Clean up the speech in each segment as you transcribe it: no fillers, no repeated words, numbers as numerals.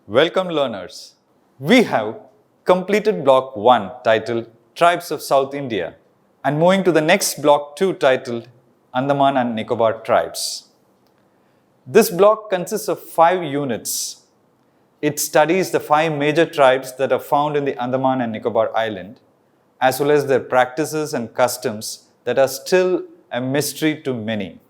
Welcome learners. We have completed block 1 titled Tribes of South India and moving to the next block 2 titled Andaman and Nicobar Tribes. This block consists of 5 units. It studies the 5 major tribes that are found in the Andaman and Nicobar Island, as well as their practices and customs that are still a mystery to many.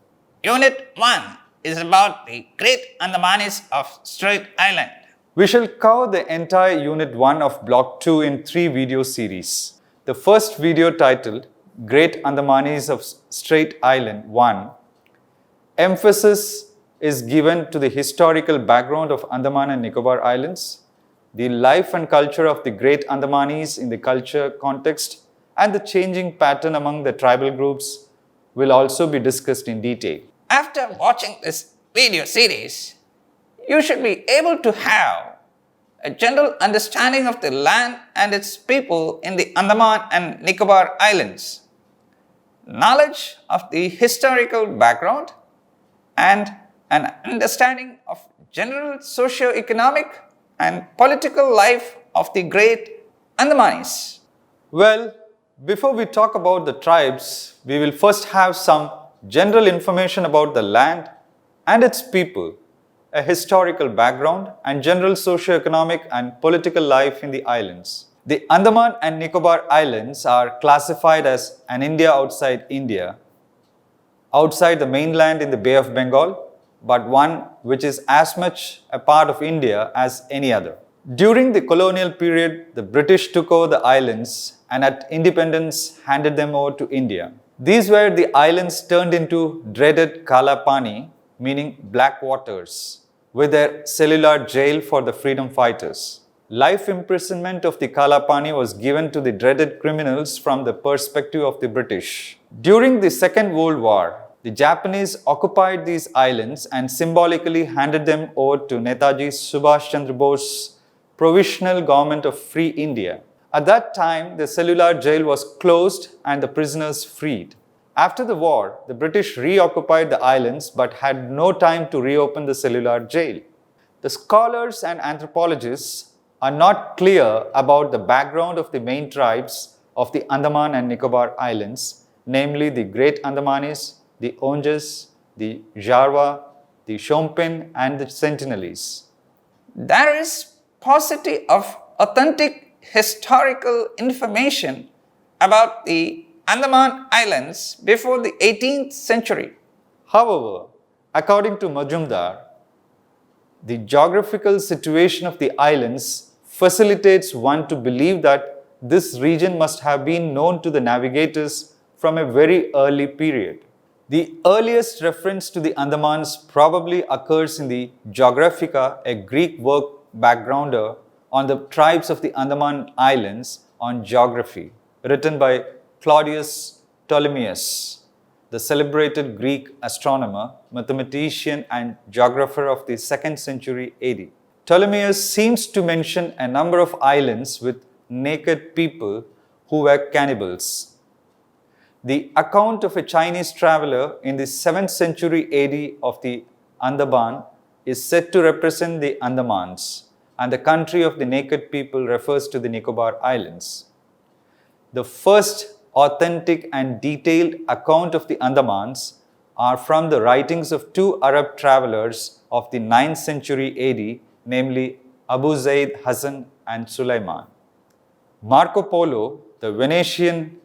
Unit 1 is about the Great Andamanese of Strait Island. We shall cover the entire Unit 1 of Block 2 in 3 video series. The first video titled Great Andamanese of Strait Island 1, emphasis is given to the historical background of Andaman and Nicobar Islands, the life and culture of the Great Andamanese in the culture context, and the changing pattern among the tribal groups will also be discussed in detail. After watching this video series, you should be able to have a general understanding of the land and its people in the Andaman and Nicobar Islands, knowledge of the historical background, and an understanding of general socio-economic and political life of the Great Andamanese. Well, before we talk about the tribes, we will first have some general information about the land and its people, a historical background, and general socio-economic and political life in the islands. The Andaman and Nicobar Islands are classified as an India outside India, outside the mainland in the Bay of Bengal, but one which is as much a part of India as any other. During the colonial period, the British took over the islands and at independence handed them over to India. These were the islands turned into dreaded Kala Pani, meaning black waters, with their cellular jail for the freedom fighters. Life imprisonment of the Kala Pani was given to the dreaded criminals from the perspective of the British. During the Second World War, the Japanese occupied these islands and symbolically handed them over to Netaji Subhash Chandra Bose's Provisional Government of Free India. At that time, the cellular jail was closed and the prisoners freed. After the war, the British reoccupied the islands but had no time to reopen the cellular jail. The scholars and anthropologists are not clear about the background of the main tribes of the Andaman and Nicobar Islands, namely the Great Andamanese, the Onges, the Jarwa, the Shompen, and the Sentinelese. There is paucity of authentic historical information about the Andaman Islands before the 18th century. However, according to Majumdar, the geographical situation of the islands facilitates one to believe that this region must have been known to the navigators from a very early period. The earliest reference to the Andamans probably occurs in the Geographica, a Greek work backgrounder on the tribes of the Andaman Islands on geography, written by Claudius Ptolemaeus, the celebrated Greek astronomer, mathematician, and geographer of the 2nd century AD. Ptolemaeus seems to mention a number of islands with naked people who were cannibals. The account of a Chinese traveler in the 7th century AD of the Andaman is said to represent the Andamans, and the country of the naked people refers to the Nicobar Islands. The first authentic and detailed account of the Andamans are from the writings of 2 Arab travelers of the 9th century AD, namely Abu Zaid Hassan and Sulaiman. Marco Polo, the Venetian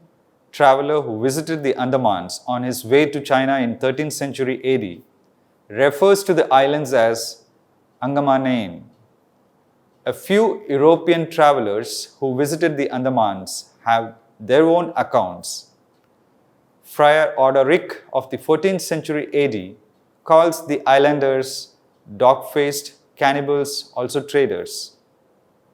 traveler who visited the Andamans on his way to China in 13th century AD, refers to the islands as Angamanain. A few European travelers who visited the Andamans have their own accounts. Friar Orderic of the 14th century AD calls the islanders dog-faced cannibals, also traders.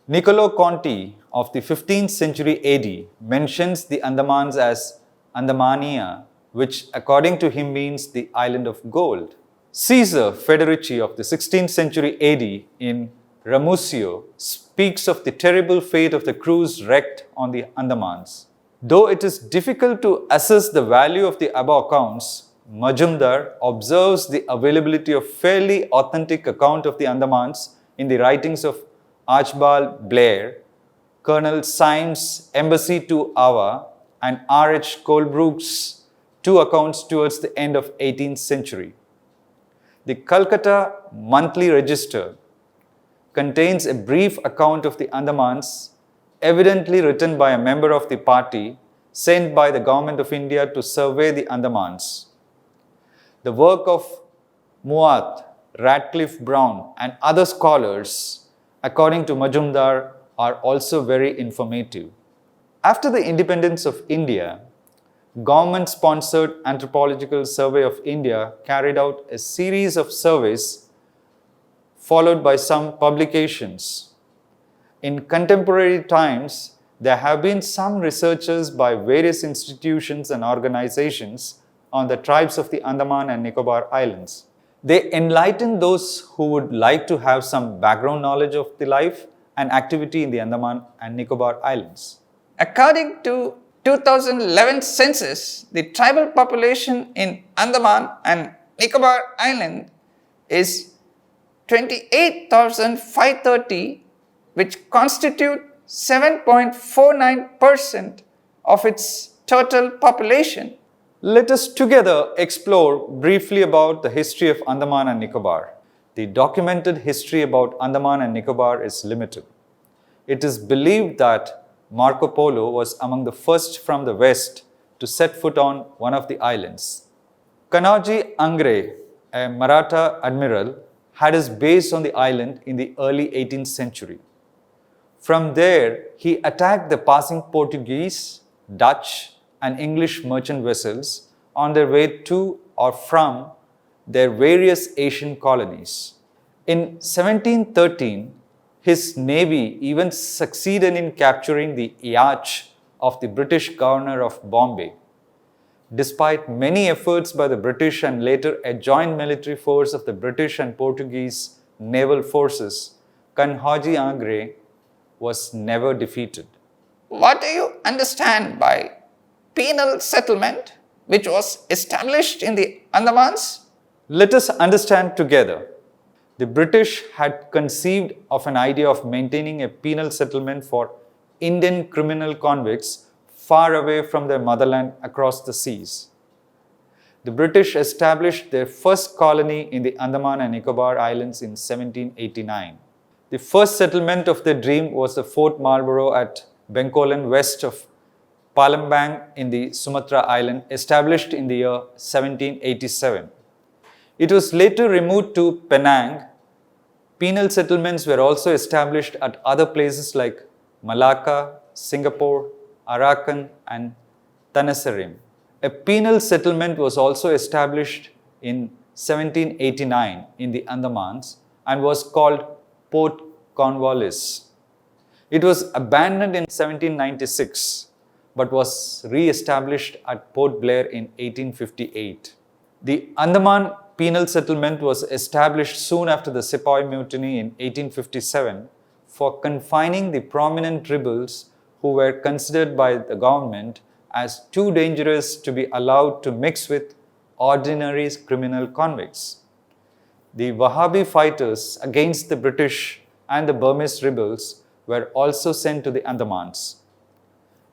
Niccolo Conti of the 15th century AD mentions the Andamans as Andamania, which according to him means the island of gold. Caesar Federici of the 16th century AD in Ramusio speaks of the terrible fate of the crews wrecked on the Andamans. Though it is difficult to assess the value of the above accounts, Majumdar observes the availability of fairly authentic account of the Andamans in the writings of Archibald Blair, Colonel Syme's Embassy to Ava, and R.H. Colebrook's two accounts towards the end of 18th century. The Calcutta Monthly Register contains a brief account of the Andamans, evidently written by a member of the party sent by the Government of India to survey the Andamans. The work of Muat, Radcliffe Brown, and other scholars, according to Majumdar, are also very informative. After the independence of India, government-sponsored Anthropological Survey of India carried out a series of surveys followed by some publications. In contemporary times, there have been some researches by various institutions and organizations on the tribes of the Andaman and Nicobar Islands. They enlighten those who would like to have some background knowledge of the life and activity in the Andaman and Nicobar Islands. According to 2011 census, the tribal population in Andaman and Nicobar Island is 28,530, which constitute 7.49% of its total population. Let us together explore briefly about the history of Andaman and Nicobar. The documented history about Andaman and Nicobar is limited. It is believed that Marco Polo was among the first from the west to set foot on one of the islands. Kanaji Angre, a Maratha admiral, had his base on the island in the early 18th century. From there, he attacked the passing Portuguese, Dutch, and English merchant vessels on their way to or from their various Asian colonies. In 1713, his navy even succeeded in capturing the yacht of the British governor of Bombay. Despite many efforts by the British and later a joint military force of the British and Portuguese naval forces, Kanhaji Angre was never defeated. What do you understand by penal settlement, which was established in the Andamans? Let us understand together. The British had conceived of an idea of maintaining a penal settlement for Indian criminal convicts far away from their motherland across the seas. The British established their first colony in the Andaman and Nicobar Islands in 1789. The first settlement of their dream was the Fort Marlborough at Benkolan west of Palembang in the Sumatra Island, established in the year 1787. It was later removed to Penang. Penal settlements were also established at other places like Malacca, Singapore, Arakan, and Tanasarim. A penal settlement was also established in 1789 in the Andamans and was called Port Cornwallis. It was abandoned in 1796 but was re-established at Port Blair in 1858. The Andaman penal settlement was established soon after the Sepoy Mutiny in 1857 for confining the prominent rebels who were considered by the government as too dangerous to be allowed to mix with ordinary criminal convicts. The Wahhabi fighters against the British and the Burmese rebels were also sent to the Andamans.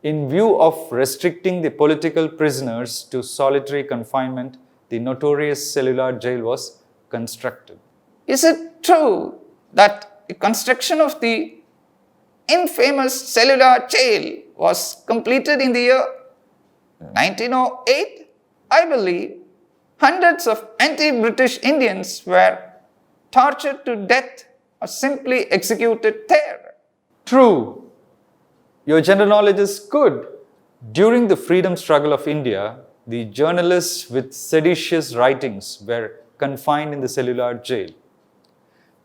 In view of restricting the political prisoners to solitary confinement, the notorious cellular jail was constructed. Is it true that the construction of the infamous cellular jail was completed in the year 1908? I believe hundreds of anti-British Indians were tortured to death or simply executed there. True. Your general knowledge is good. During the freedom struggle of India, the journalists with seditious writings were confined in the cellular jail.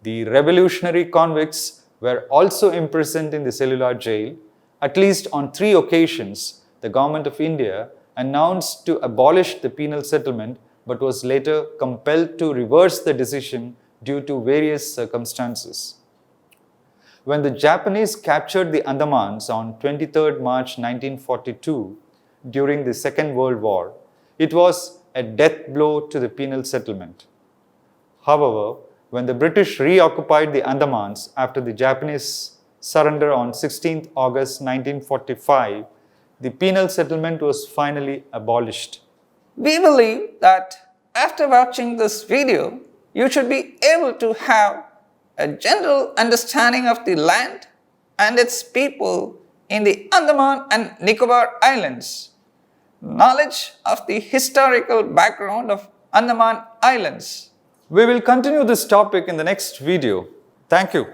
The revolutionary convicts were also imprisoned in the cellular jail. At least on 3 occasions, the government of India announced to abolish the penal settlement but was later compelled to reverse the decision due to various circumstances. When the Japanese captured the Andamans on 23 March 1942 during the Second World War, it was a death blow to the penal settlement. However, when the British reoccupied the Andamans after the Japanese surrender on 16th August 1945, the penal settlement was finally abolished. We believe that after watching this video, you should be able to have a general understanding of the land and its people in the Andaman and Nicobar Islands, knowledge of the historical background of Andaman Islands. We will continue this topic in the next video. Thank you.